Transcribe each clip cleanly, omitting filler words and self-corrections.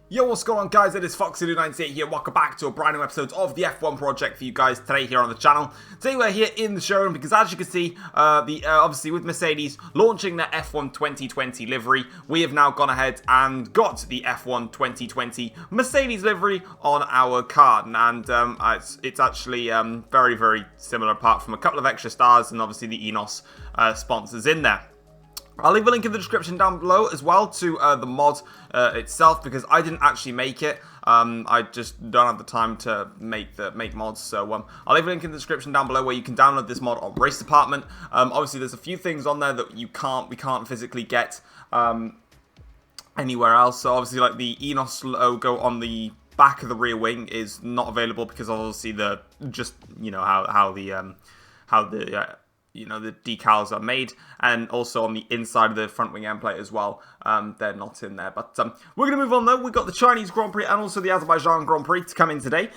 Yo, what's going on, guys? It is Foxy298 here. Welcome back to a brand new episode of the F1 project for you guys today here on the channel. Today we're here in the showroom because, as you can see, obviously with Mercedes launching their F1 2020 livery, we have now gone ahead and got the F1 2020 Mercedes livery on our car, and it's actually very, very similar, apart from a couple of extra stars and obviously the Enos sponsors in there. I'll leave a link in the description down below as well to the mod itself, because I didn't actually make it. I just don't have the time to make mods, so I'll leave a link in the description down below where you can download this mod on Race Department. Obviously, there's a few things on there that we can't physically get anywhere else. So obviously, like the Enos logo on the back of the rear wing is not available because obviously the decals are made, and also on the inside of the front wing end plate as well, they're not in there. But we're going to move on though. We've got the Chinese Grand Prix and also the Azerbaijan Grand Prix to come in today.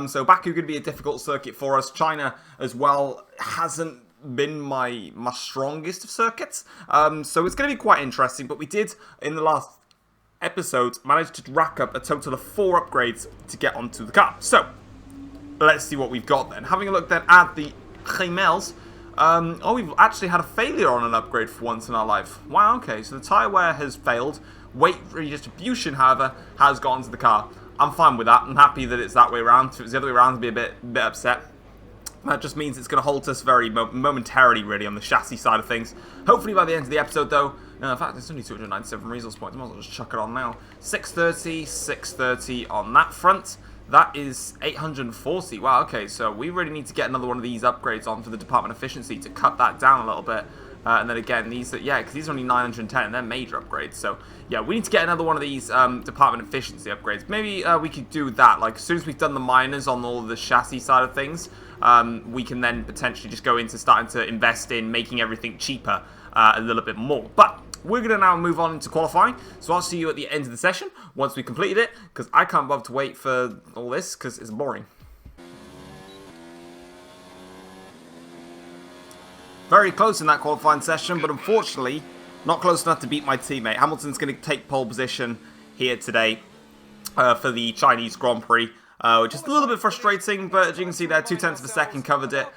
So Baku going to be a difficult circuit for us. China as well hasn't been my strongest of circuits. So it's going to be quite interesting, but we did, in the last episode, manage to rack up a total of 4 upgrades to get onto the car. So let's see what we've got then. Having a look then at the Gemels. We've actually had a failure on an upgrade for once in our life. Wow, okay, so the tyre wear has failed. Weight redistribution, however, has gone to the car. I'm fine with that. I'm happy that it's that way around. If it was the other way around, I'd be a bit upset. That just means it's going to halt us very momentarily, really, on the chassis side of things. Hopefully by the end of the episode, though, in fact, it's only 297 resource points. I might as well just chuck it on now. 630 on that front. That is 840. Wow, okay, so we really need to get another one of these upgrades on for the Department of Efficiency to cut that down a little bit. And then again, because these are only 910, and they're major upgrades. So, yeah, we need to get another one of these Department of Efficiency upgrades. Maybe we could do that. Like, as soon as we've done the minors on all of the chassis side of things, we can then potentially just go into starting to invest in making everything cheaper a little bit more. But we're going to now move on into qualifying, so I'll see you at the end of the session once we completed it, because I can't bother to wait for all this, because it's boring. Very close in that qualifying session, but unfortunately, not close enough to beat my teammate. Hamilton's going to take pole position here today for the Chinese Grand Prix. Which is a little bit frustrating, but as you can see there, 0.2 of a second covered it.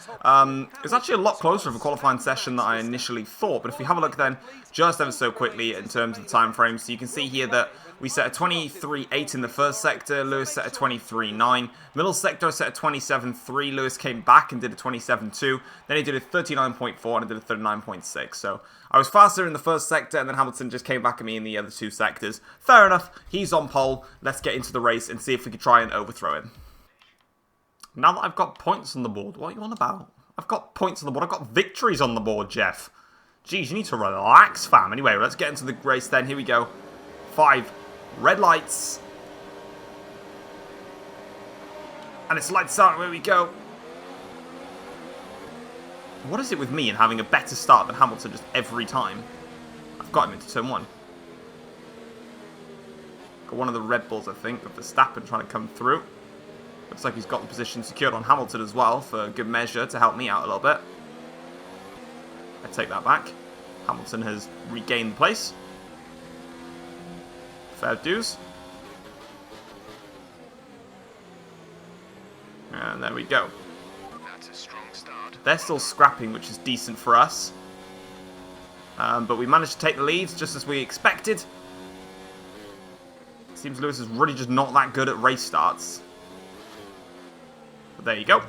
It's actually a lot closer of a qualifying session than I initially thought, but if we have a look then, just ever so quickly in terms of the time frames, so you can see here that we set a 23.8 in the first sector, Lewis set a 23.9, middle sector set a 27.3, Lewis came back and did a 27.2, then he did a 39.4 and I did a 39.6, so I was faster in the first sector, and then Hamilton just came back at me in the other 2 sectors. Fair enough, he's on pole. Let's get into the race and see if we can try and overthrow him. Now that I've got points on the board, what are you on about? I've got points on the board. I've got victories on the board, Jeff. Jeez, you need to relax, fam. Anyway, let's get into the race then. Here we go. 5 red lights. And it's lights out. Here we go. What is it with me and having a better start than Hamilton just every time? I've got him into turn 1. Got one of the Red Bulls, I think, of Verstappen trying to come through. Looks like he's got the position secured on Hamilton as well, for good measure, to help me out a little bit. I take that back. Hamilton has regained the place. Fair dues. And there we go. That's a strong start. They're still scrapping, which is decent for us. But we managed to take the lead, just as we expected. Seems Lewis is really just not that good at race starts. But there you go.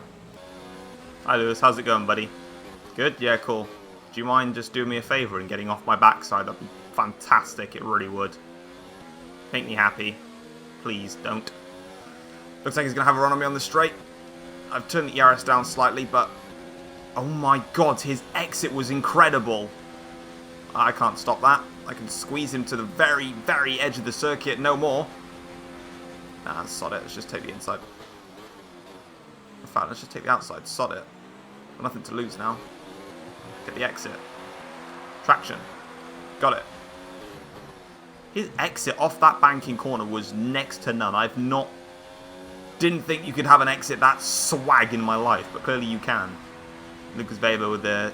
Hi Lewis, how's it going, buddy? Good? Yeah, cool. Do you mind just doing me a favour and getting off my backside? That'd be fantastic, it really would. Make me happy. Please, don't. Looks like he's going to have a run on me on the straight. I've turned the ERS down slightly, but oh my god, his exit was incredible. I can't stop that. I can squeeze him to the very, very edge of the circuit. No more. Nah, sod it. Let's just take the inside. In fact, let's just take the outside. Sod it. Got nothing to lose now. Get the exit. Traction. Got it. His exit off that banking corner was next to none. Didn't think you could have an exit that swag in my life, but clearly you can. Lucas Weber with a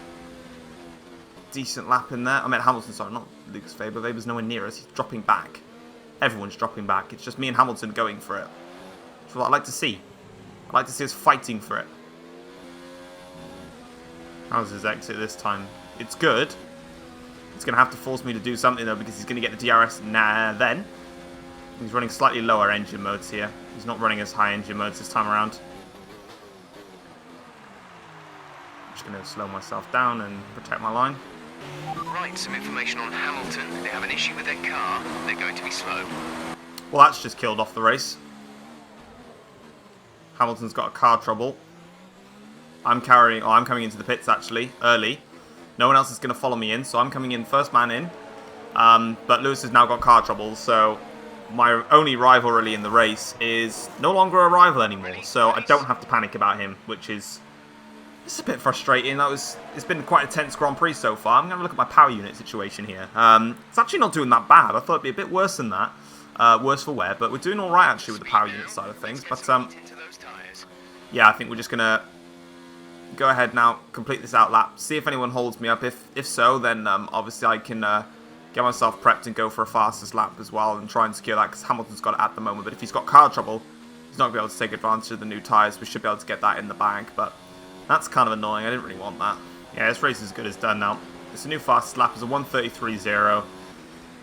decent lap in there. I meant Hamilton, sorry, not Lucas Weber. Weber's nowhere near us. He's dropping back. Everyone's dropping back. It's just me and Hamilton going for it. That's what I'd like to see. I'd like to see us fighting for it. How's his exit this time? It's good. It's going to have to force me to do something, though, because he's going to get the DRS then. He's running slightly lower engine modes here. He's not running as high engine modes this time around. I'm just going to slow myself down and protect my line. Right, some information on Hamilton. They have an issue with their car. They're going to be slow. Well, that's just killed off the race. Hamilton's got a car trouble. I'm coming into the pits, actually, early. No one else is going to follow me in, so I'm coming in first man in. But Lewis has now got car trouble, so my only rival really in the race is no longer a rival anymore. So I don't have to panic about him, which is a bit frustrating. It's been quite a tense Grand Prix so far. I'm going to look at my power unit situation here. It's actually not doing that bad. I thought it'd be a bit worse than that. Worse for wear, but we're doing all right actually with the power unit side of things. But yeah, I think we're just going to go ahead now, complete this out lap, see if anyone holds me up. If so, then obviously I can get myself prepped and go for a fastest lap as well and try and secure that, because Hamilton's got it at the moment. But if he's got car trouble, he's not going to be able to take advantage of the new tyres. We should be able to get that in the bag, but that's kind of annoying. I didn't really want that. Yeah, this race is as good as done now. It's a new fastest lap. It's a 1:33.0.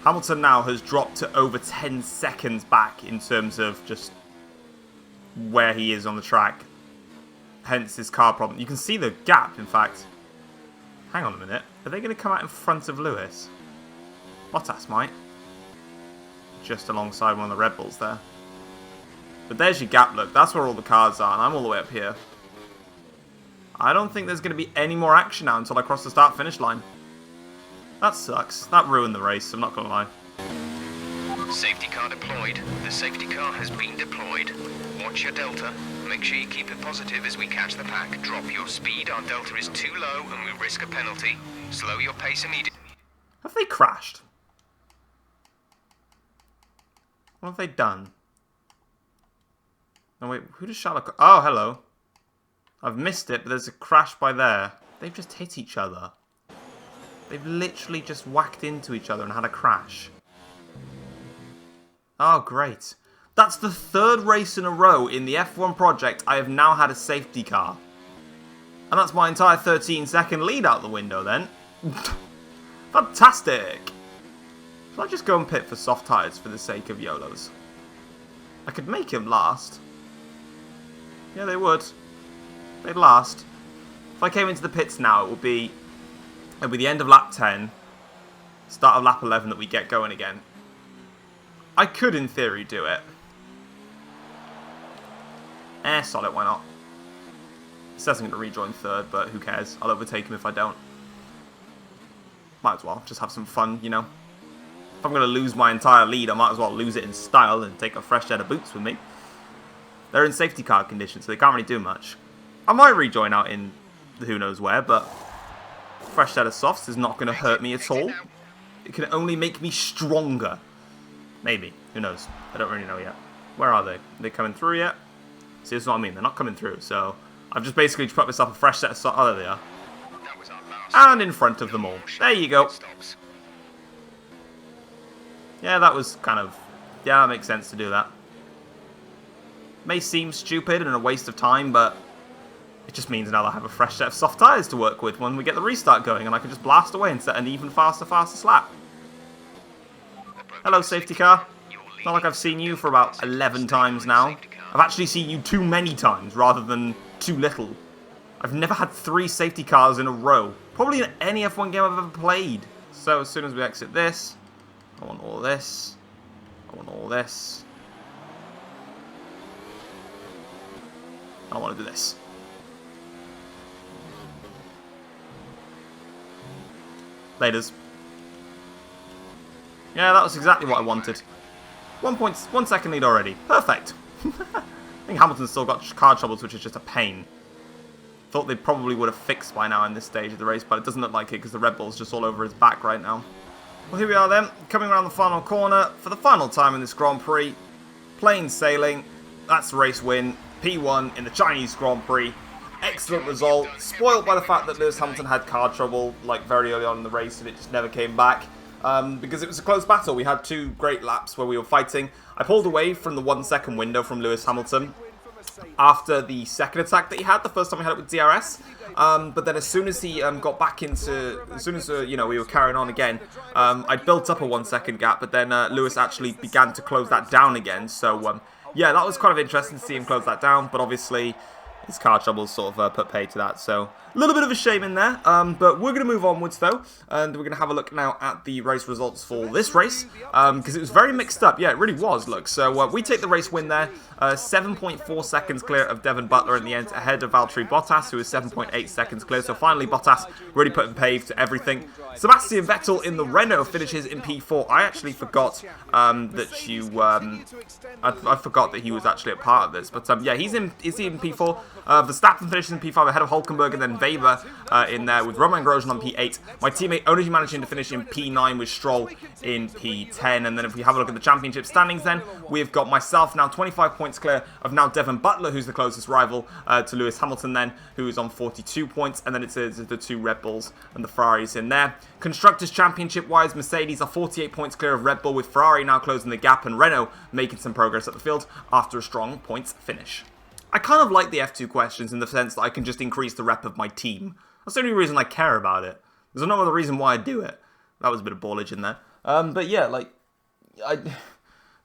Hamilton now has dropped to over 10 seconds back in terms of just where he is on the track. Hence his car problem. You can see the gap, in fact. Hang on a minute. Are they going to come out in front of Lewis? Bottas might. Just alongside one of the Red Bulls there. But there's your gap, look. That's where all the cars are, and I'm all the way up here. I don't think there's going to be any more action now until I cross the start-finish line. That sucks. That ruined the race, I'm not going to lie. Safety car deployed. The safety car has been deployed. Watch your delta. Make sure you keep it positive as we catch the pack. Drop your speed. Our delta is too low and we risk a penalty. Slow your pace immediately. Have they crashed? What have they done? No, wait. Who does Charlotte... Oh, hello. I've missed it, but there's a crash by there. They've just hit each other. They've literally just whacked into each other and had a crash. Oh, great. That's the third race in a row in the F1 project I have now had a safety car. And that's my entire 13-second lead out the window then. Fantastic. Shall I just go and pit for soft tyres for the sake of YOLOs? I could make him last. Yeah, they would. They'd last. If I came into the pits now, it would be the end of lap 10, start of lap 11 that we get going again. I could, in theory, do it. Sod it, why not? It says I'm going to rejoin third, but who cares? I'll overtake him if I don't. Might as well, just have some fun, you know. If I'm going to lose my entire lead, I might as well lose it in style and take a fresh set of boots with me. They're in safety car condition, so they can't really do much. I might rejoin out in who knows where, but fresh set of softs is not going to hurt me at all. It can only make me stronger. Maybe. Who knows? I don't really know yet. Where are they? Are they coming through yet? See, this is what I mean. They're not coming through, so I've just basically put myself a fresh set of softs. Oh, there they are. And in front of them all. There you go. Yeah, that was kind of... Yeah, that makes sense to do that. May seem stupid and a waste of time, but it just means now that I have a fresh set of soft tyres to work with when we get the restart going, and I can just blast away and set an even faster lap. Hello, safety car. It's not like I've seen you for about 11 times now. I've actually seen you too many times rather than too little. I've never had 3 safety cars in a row. Probably in any F1 game I've ever played. So as soon as we exit this, I want all this. I want all this. I want to do this. Laters. Yeah, that was exactly what I wanted. 1 second lead already. Perfect. I think Hamilton's still got car troubles, which is just a pain. Thought they probably would have fixed by now in this stage of the race, but it doesn't look like it because the Red Bull's just all over his back right now. Well, here we are then, coming around the final corner for the final time in this Grand Prix. Plain sailing. That's the race win. P1 in the Chinese Grand Prix. Excellent result. Spoiled by the fact that Lewis Hamilton had car trouble like very early on in the race and it just never came back. because it was a close battle. We had 2 great laps where we were fighting. I pulled away from the 1-second window from Lewis Hamilton after the second attack that he had, the first time we had it with DRS. But then as soon as he got back into, as soon as, you know, we were carrying on again, I built up a 1-second gap, but then Lewis actually began to close that down again. So, yeah, that was kind of interesting to see him close that down, but obviously his car troubles sort of put pay to that, so a little bit of a shame in there, but we're going to move onwards though, and we're going to have a look now at the race results for this race, because it was very mixed up. Yeah, it really was, look, so we take the race win there, 7.4 seconds clear of Devon Butler in the end, ahead of Valtteri Bottas, who is 7.8 seconds clear, so finally Bottas really putting pave to everything. Sebastian Vettel in the Renault finishes in P4. I actually forgot that I forgot that he was actually a part of this, but yeah, is he in P4? Verstappen finishes in P5 ahead of Hulkenberg, and then Weber in there with Romain Grosjean on P8. My teammate only managing to finish in P9 with Stroll in P10. And then if we have a look at the championship standings then, we've got myself now 25 points clear of now Devon Butler, who's the closest rival to Lewis Hamilton then, who is on 42 points. And then it's the 2 Red Bulls and the Ferraris in there. Constructors Championship-wise, Mercedes are 48 points clear of Red Bull, with Ferrari now closing the gap and Renault making some progress at the field after a strong points finish. I kind of like the F2 questions in the sense that I can just increase the rep of my team. That's the only reason I care about it. There's no other reason why I do it. That was a bit of ballage in there. But yeah, like,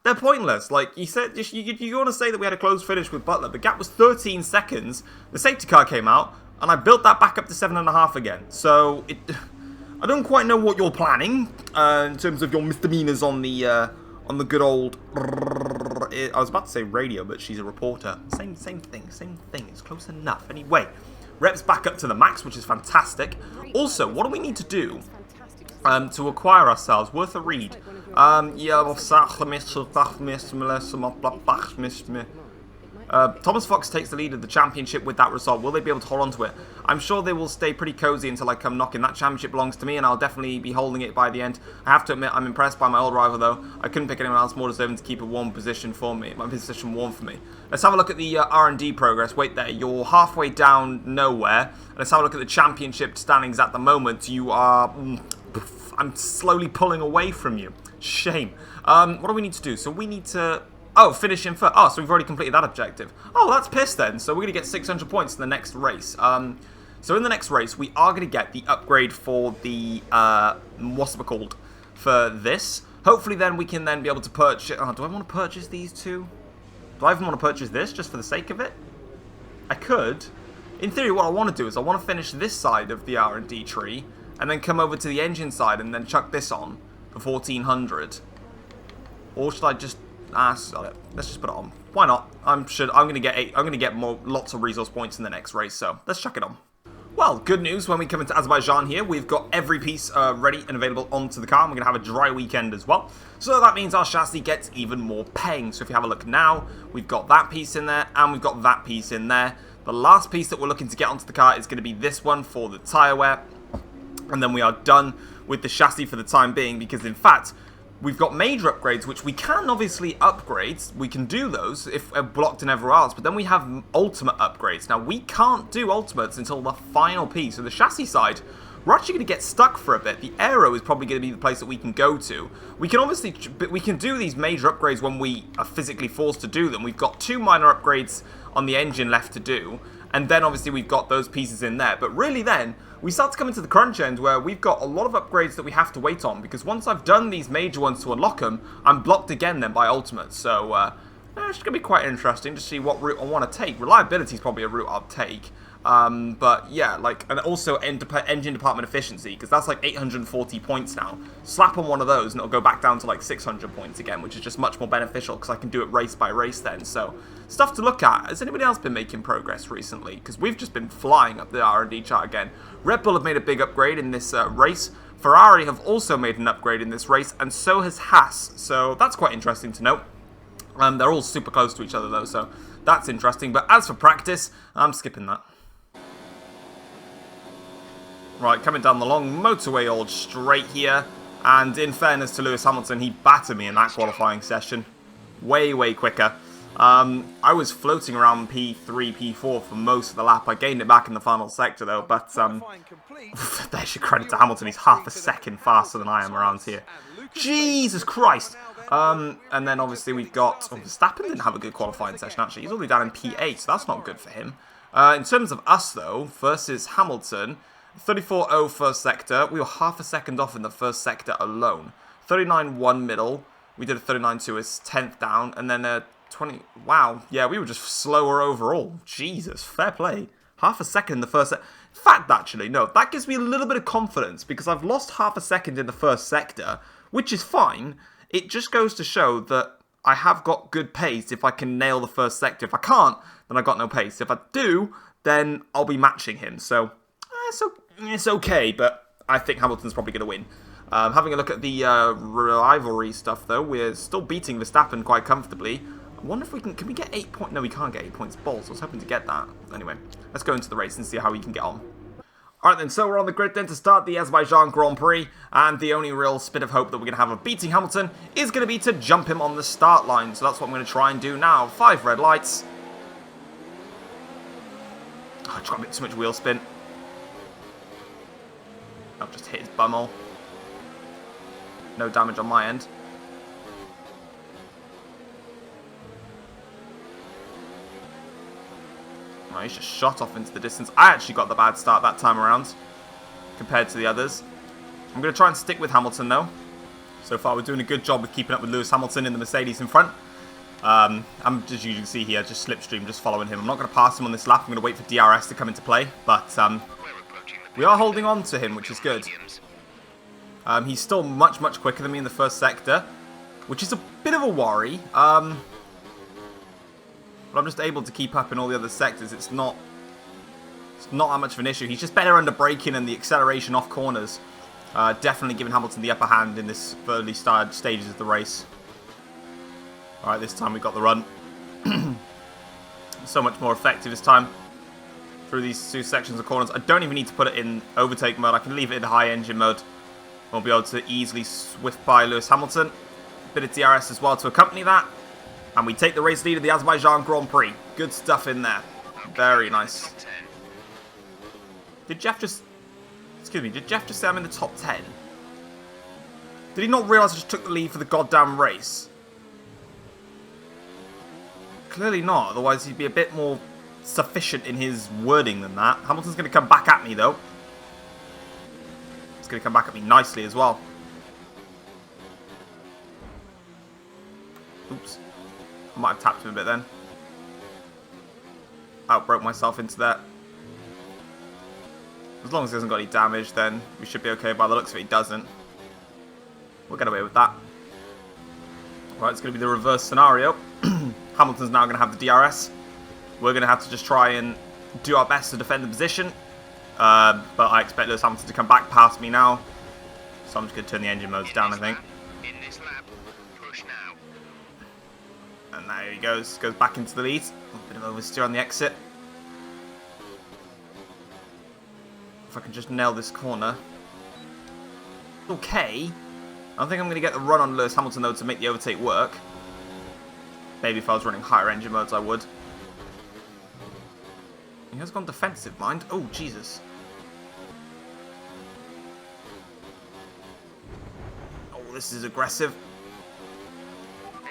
they're pointless. Like, you said, you want to say that we had a close finish with Butler. The gap was 13 seconds. The safety car came out, and I built that back up to 7.5 again. So, I don't quite know what you're planning in terms of your misdemeanors on the good old, I was about to say radio, but she's a reporter. Same thing. It's close enough. Anyway, reps back up to the max, which is fantastic. Also, what do we need to do to acquire ourselves? Worth a read. Thomas Fox takes the lead of the championship with that result. Will they be able to hold on to it? I'm sure they will stay pretty cozy until I come knocking. That championship belongs to me, and I'll definitely be holding it by the end. I have to admit, I'm impressed by my old rival, though. I couldn't pick anyone else more deserving to keep a warm position for me. My position warm for me. Let's have a look at the R&D progress. Wait there, you're halfway down nowhere. Let's have a look at the championship standings at the moment. You are... I'm slowly pulling away from you. Shame. What do we need to do? So we need to... Oh, finish in first. Oh, so we've already completed that objective. Oh, that's pissed then. So we're going to get 600 points in the next race. So in the next race, we are going to get the upgrade for the, what's it called, for this. Hopefully then we can then be able to purchase... Oh, do I want to purchase these two? Do I even want to purchase this just for the sake of it? I could. In theory, what I want to do is I want to finish this side of the R&D tree and then come over to the engine side and then chuck this on for 1400. Or should I just... let's just put it on. Why not? I'm gonna get lots of resource points in the next race, so let's chuck it on. Well, good news, when we come into Azerbaijan here, we've got every piece ready and available onto the car, and we're going to have a dry weekend as well. So that means our chassis gets even more paying. So if you have a look now, we've got that piece in there, and we've got that piece in there. The last piece that we're looking to get onto the car is going to be this one for the tyre wear. And then we are done with the chassis for the time being, because in fact... we've got major upgrades, which we can obviously upgrade. We can do those if blocked and everywhere else. But then we have ultimate upgrades. Now, we can't do ultimates until the final piece. So the chassis side, we're actually going to get stuck for a bit. The aero is probably going to be the place that we can go to. We can obviously, we can do these major upgrades when we are physically forced to do them. We've got 2 minor upgrades on the engine left to do. And then obviously we've got those pieces in there. But really then, we start to come into the crunch end where we've got a lot of upgrades that we have to wait on. Because once I've done these major ones to unlock them, I'm blocked again then by ultimates. So it's going to be quite interesting to see what route I want to take. Reliability is probably a route I'll take. But yeah, like, and also engine department efficiency, because that's like 840 points now. Slap on one of those and it'll go back down to like 600 points again, which is just much more beneficial because I can do it race by race then. So stuff to look at. Has anybody else been making progress recently? Because we've just been flying up the R&D chart again. Red Bull have made a big upgrade in this race. Ferrari have also made an upgrade in this race, and so has Haas. So that's quite interesting to note. They're all super close to each other though, so that's interesting. But as for practice, I'm skipping that. Right, coming down the long motorway old straight here. And in fairness to Lewis Hamilton, he battered me in that qualifying session. Way, way quicker. I was floating around P3, P4 for most of the lap. I gained it back in the final sector though, but there's your credit to Hamilton. He's half a second faster than I am around here. Jesus Christ! And then obviously we've got... Verstappen didn't have a good qualifying session actually. He's all the way down in P8, so that's not good for him. In terms of us though, versus Hamilton, 34.0 first sector. We were half a second off in the first sector alone. 39.1 middle. We did a 39.2 as 10th down, and then 20... Wow, yeah, we were just slower overall. Jesus, fair play. Half a second in the first... In fact, actually, no, that gives me a little bit of confidence, because I've lost half a second in the first sector, which is fine. It just goes to show that I have got good pace if I can nail the first sector. If I can't, then I've got no pace. If I do, then I'll be matching him. So, it's okay, but I think Hamilton's probably going to win. Having a look at the rivalry stuff, though, we're still beating Verstappen quite comfortably. I wonder if we can we get 8 points? No, we can't get 8 points balls. I was hoping to get that. Anyway, let's go into the race and see how we can get on. Alright then, so we're on the grid then to start the Azerbaijan Grand Prix, and the only real spit of hope that we're going to have of beating Hamilton is going to be to jump him on the start line. So that's what I'm going to try and do now. 5 red lights. Oh, I tried a bit too much wheel spin. I've just hit his bumhole. No damage on my end. Oh, he's just shot off into the distance. I actually got the bad start that time around compared to the others. I'm going to try and stick with Hamilton though. So far we're doing a good job with keeping up with Lewis Hamilton in the Mercedes in front. I'm just, you can see here, just slipstream, just following him. I'm not going to pass him on this lap. I'm going to wait for DRS to come into play. But we are holding on to him, which is good. He's still much quicker than me in the first sector, which is a bit of a worry. But I'm just able to keep up in all the other sectors. It's not that much of an issue. He's just better under braking and the acceleration off corners. Definitely giving Hamilton the upper hand in this early stages of the race. Alright, this time we got the run. So much more effective this time through these 2 sections of corners. I don't even need to put it in overtake mode. I can leave it in high engine mode. We'll be able to easily swift by Lewis Hamilton. A bit of DRS as well to accompany that. And we take the race lead of the Azerbaijan Grand Prix. Good stuff in there. Very nice. Did Jeff just... Excuse me, did Jeff just say I'm in the top 10? Did he not realise I just took the lead for the goddamn race? Clearly not, otherwise he'd be a bit more sufficient in his wording than that. Hamilton's going to come back at me though. He's going to come back at me nicely as well. Oops. I might have tapped him a bit then. Outbroke myself into that. As long as he hasn't got any damage, then we should be okay. By the looks of it, he doesn't. We'll get away with that. Right, it's going to be the reverse scenario. Hamilton's now going to have the DRS. We're going to have to just try and do our best to defend the position. But I expect Lewis Hamilton to come back past me now. So I'm just going to turn the engine modes down, I think. In this lap, push now. And there he goes. Goes back into the lead. A bit of oversteer on the exit. If I can just nail this corner. Okay. I don't think I'm going to get the run on Lewis Hamilton, though, to make the overtake work. Maybe if I was running higher engine modes, I would. He has gone defensive, mind. Oh, Jesus. Oh, this is aggressive.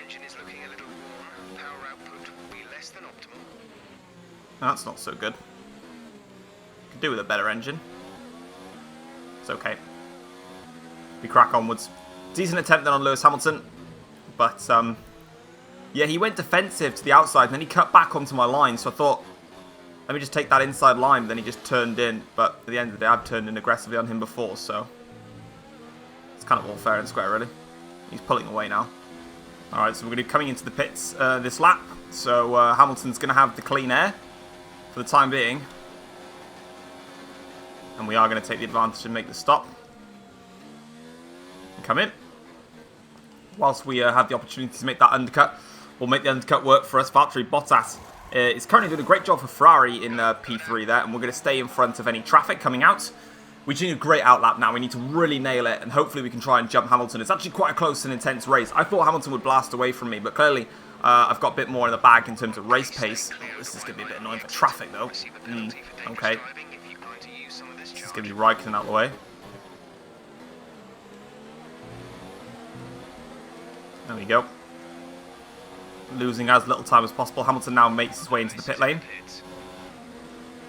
Engine is looking a little worn. Power output will be less than optimal. That's not so good. Could do with a better engine. It's okay. We crack onwards. Decent attempt then on Lewis Hamilton. But, yeah, he went defensive to the outside, and then he cut back onto my line, so I thought, let me just take that inside line, but then he just turned in. But at the end of the day, I've turned in aggressively on him before, so it's kind of all fair and square, really. He's pulling away now. Alright, so we're going to be coming into the pits this lap. So Hamilton's going to have the clean air for the time being. And we are going to take the advantage and make the stop. And come in. Whilst we have the opportunity to make that undercut, we'll make the undercut work for us. Valtteri Bottas is currently doing a great job for Ferrari in P3 there, and we're going to stay in front of any traffic coming out. We just need a great outlap now. We need to really nail it, and hopefully we can try and jump Hamilton. It's actually quite a close and intense race. I thought Hamilton would blast away from me, but clearly I've got a bit more in the bag in terms of race pace. Oh, this is going to be a bit annoying for traffic, though. Okay. This is going to be Raikkonen out of the way. There we go. Losing as little time as possible. Hamilton now makes his way into the pit lane.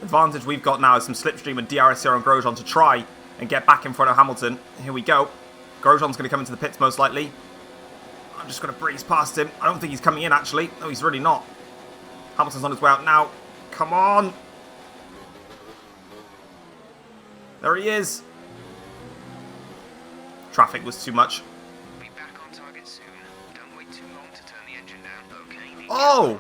Advantage we've got now is some slipstream and DRS here on Grosjean to try and get back in front of Hamilton. Here we go. Grosjean's going to come into the pits most likely. I'm just going to breeze past him. I don't think he's coming in actually. No, he's really not. Hamilton's on his way out now. Come on. There he is. Traffic was too much. Be back on target soon. Don't wait too long to turn the engine down. Okay. Oh!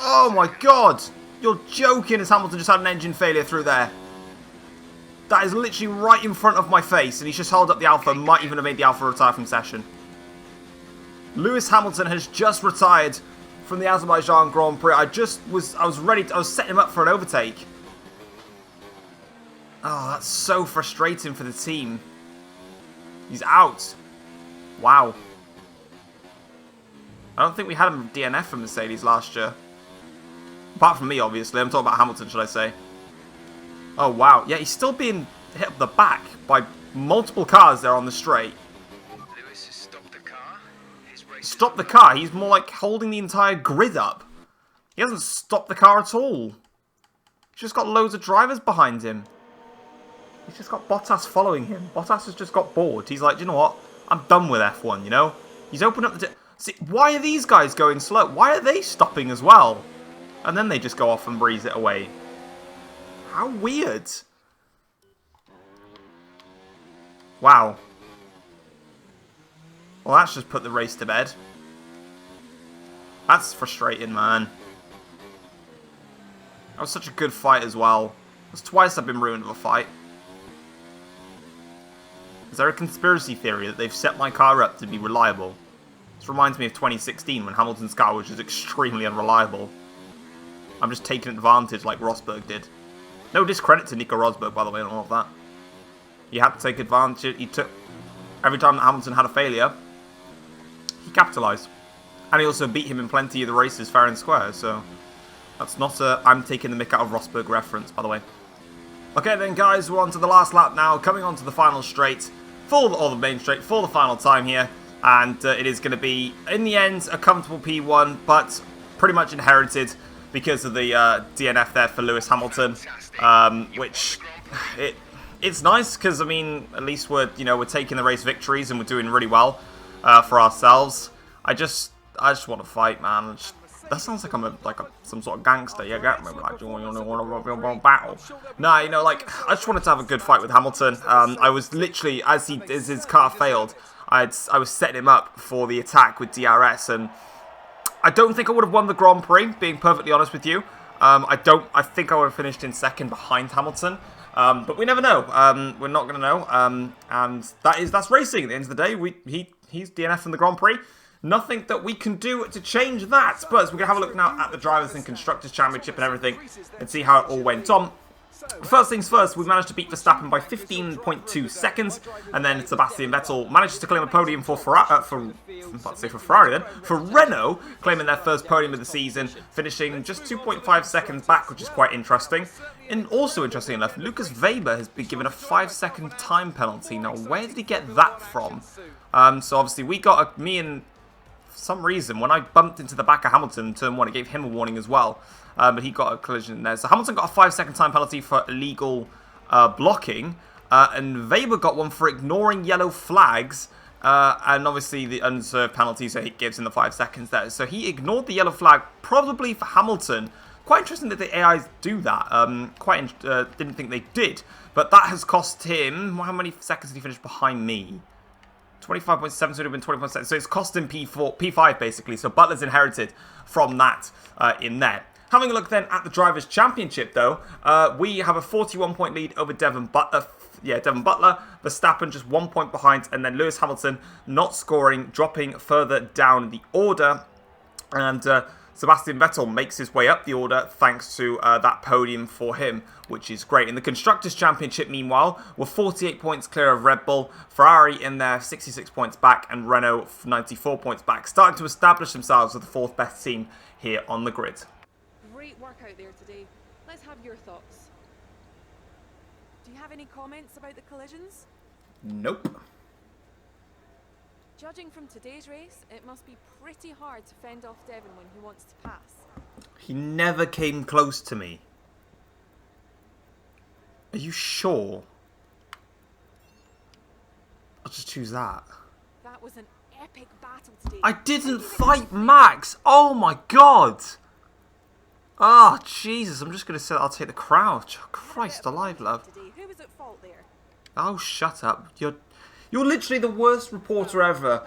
Oh my god! You're joking as Hamilton just had an engine failure through there. That is literally right in front of my face, and he's just held up the Alpha, might even have made the Alpha retire from session. Lewis Hamilton has just retired from the Azerbaijan Grand Prix. I was setting him up for an overtake. Oh, that's so frustrating for the team. He's out. Wow. I don't think we had a DNF from Mercedes last year. Apart from me, obviously. I'm talking about Hamilton, should I say. Oh, wow. Yeah, he's still being hit up the back by multiple cars there on the straight. Lewis has stopped the car. Stop the car? He's more like holding the entire grid up. He hasn't stopped the car at all. He's just got loads of drivers behind him. He's just got Bottas following him. Bottas has just got bored. He's like, you know what? I'm done with F1, you know? He's opened up the... See, why are these guys going slow? Why are they stopping as well? And then they just go off and breeze it away. How weird. Wow. Well, that's just put the race to bed. That's frustrating, man. That was such a good fight as well. It's twice I've been ruined of a fight. Is there a conspiracy theory that they've set my car up to be reliable? This reminds me of 2016 when Hamilton's car was just extremely unreliable. I'm just taking advantage like Rosberg did. No discredit to Nico Rosberg, by the way, and all of that. He had to take advantage. He took... Every time that Hamilton had a failure, he capitalised. And he also beat him in plenty of the races fair and square, so... That's not a I'm taking the mick out of Rosberg reference, by the way. Okay then, guys, we're on to the last lap now. Coming on to the final straight, or the main straight, for the final time here. And it is going to be, in the end, a comfortable P1, but pretty much inherited because of the DNF there for Lewis Hamilton, which it's nice because I mean at least we're taking the race victories and we're doing really well for ourselves. I just want to fight, man. That sounds like I'm some sort of gangster. You get me? Like, you want to battle? Nah, I just wanted to have a good fight with Hamilton. I was literally as his car failed, I was setting him up for the attack with DRS and. I don't think I would have won the Grand Prix, being perfectly honest with you. I think I would have finished in second behind Hamilton. But we never know. We're not going to know. And that's racing. At the end of the day, he's DNF in the Grand Prix. Nothing that we can do to change that. But we're going to have a look now at the Drivers' and Constructors' Championship and everything and see how it all went on. First things first, we managed to beat Verstappen by 15.2 seconds, and then Sebastian Vettel manages to claim a podium for Renault, claiming their first podium of the season, finishing just 2.5 seconds back, which is quite interesting. And also interesting enough, Lucas Weber has been given a 5-second time penalty. Now, where did he get that from? So obviously we got me and for some reason, when I bumped into the back of Hamilton in turn 1, it gave him a warning as well. But he got a collision in there. So Hamilton got a 5-second time penalty for illegal blocking. And Weber got one for ignoring yellow flags. And obviously the unserved penalty, so he gives him the 5 seconds there. So he ignored the yellow flag, probably for Hamilton. Quite interesting that the AIs do that. Didn't think they did. But that has cost him... How many seconds did he finish behind me? 25.7, so it would have been 20.7. So it's cost him P5 basically. So Butler's inherited from that in there. Having a look then at the Drivers' Championship though, we have a 41-point lead over Devon Butler. Devon Butler. Verstappen just 1 point behind, and then Lewis Hamilton not scoring, dropping further down the order. And Sebastian Vettel makes his way up the order thanks to that podium for him, which is great. In the Constructors' Championship, meanwhile, we're 48 points clear of Red Bull, Ferrari in there 66 points back, and Renault 94 points back, starting to establish themselves as the 4th best team here on the grid. Great work out there today. Let's have your thoughts. Do you have any comments about the collisions? Nope. Judging from today's race, it must be pretty hard to fend off Devon when he wants to pass. He never came close to me. Are you sure? I'll just choose that. That was an epic battle today. I didn't fight Max! Oh my god! Oh, Jesus, I'm just going to say I'll take the crouch. Oh, Christ alive, love. Who was at fault there? Oh, shut up. You're literally the worst reporter ever.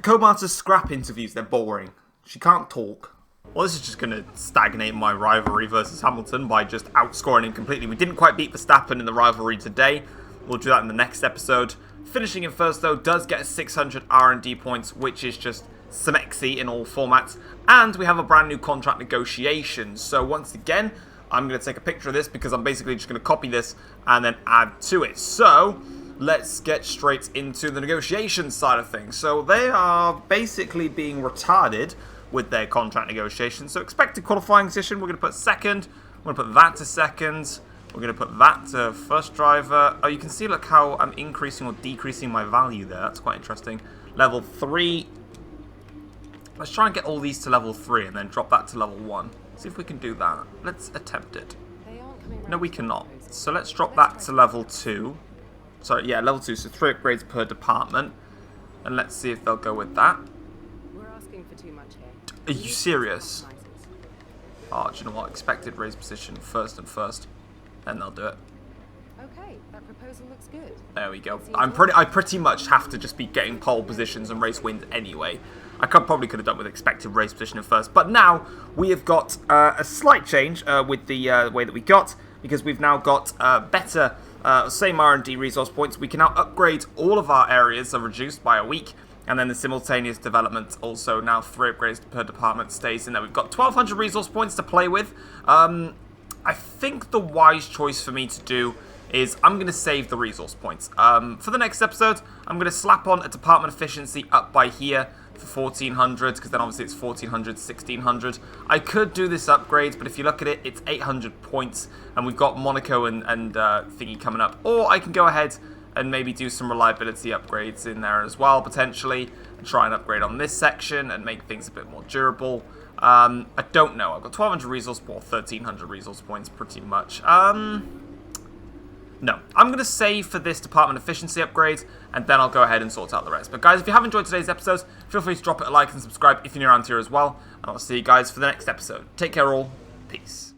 Co-Marta's scrap interviews, they're boring. She can't talk. Well, this is just going to stagnate my rivalry versus Hamilton by just outscoring him completely. We didn't quite beat Verstappen in the rivalry today. We'll do that in the next episode. Finishing in first, though, does get 600 R&D points, which is just smexy in all formats. And we have a brand new contract negotiation. So once again, I'm going to take a picture of this because I'm basically just going to copy this and then add to it. So let's get straight into the negotiation side of things. So they are basically being retarded with their contract negotiations. So expected qualifying position, we're going to put second. We're going to put that to second. We're going to put that to first driver. Oh, you can see, look how I'm increasing or decreasing my value there. That's quite interesting. Level 3. Let's try and get all these to level 3 and then drop that to level 1. See if we can do that. Let's attempt it. No, we cannot. So let's drop that to level 2. Sorry, yeah, level 2, so 3 upgrades per department. And let's see if they'll go with that. We're asking for too much here. Are you serious? Oh, do you know what? Expected race position, first and first. Then they'll do it. Okay, that proposal looks good. There we go. I pretty much have to just be getting pole positions and race wins anyway. I probably could have done with expected race position at first. But now we have got a slight change with the way that we got. Because we've now got better... same R&D resource points. We can now upgrade all of our areas are reduced by a week. And then the simultaneous development also now 3 upgrades per department stays in there. We've got 1,200 resource points to play with. I think the wise choice for me to do is I'm going to save the resource points. For the next episode, I'm going to slap on a department efficiency up by here for 1,400, because then obviously it's 1,400, 1,600. I could do this upgrade, but if you look at it, it's 800 points, and we've got Monaco and thingy coming up. Or I can go ahead and maybe do some reliability upgrades in there as well, potentially, and try and upgrade on this section and make things a bit more durable. I don't know. I've got 1,200 resource points, 1,300 resource points, pretty much. No, I'm going to save for this department efficiency upgrade, and then I'll go ahead and sort out the rest. But guys, if you have enjoyed today's episode, feel free to drop it a like and subscribe if you're new around here as well. And I'll see you guys for the next episode. Take care all. Peace.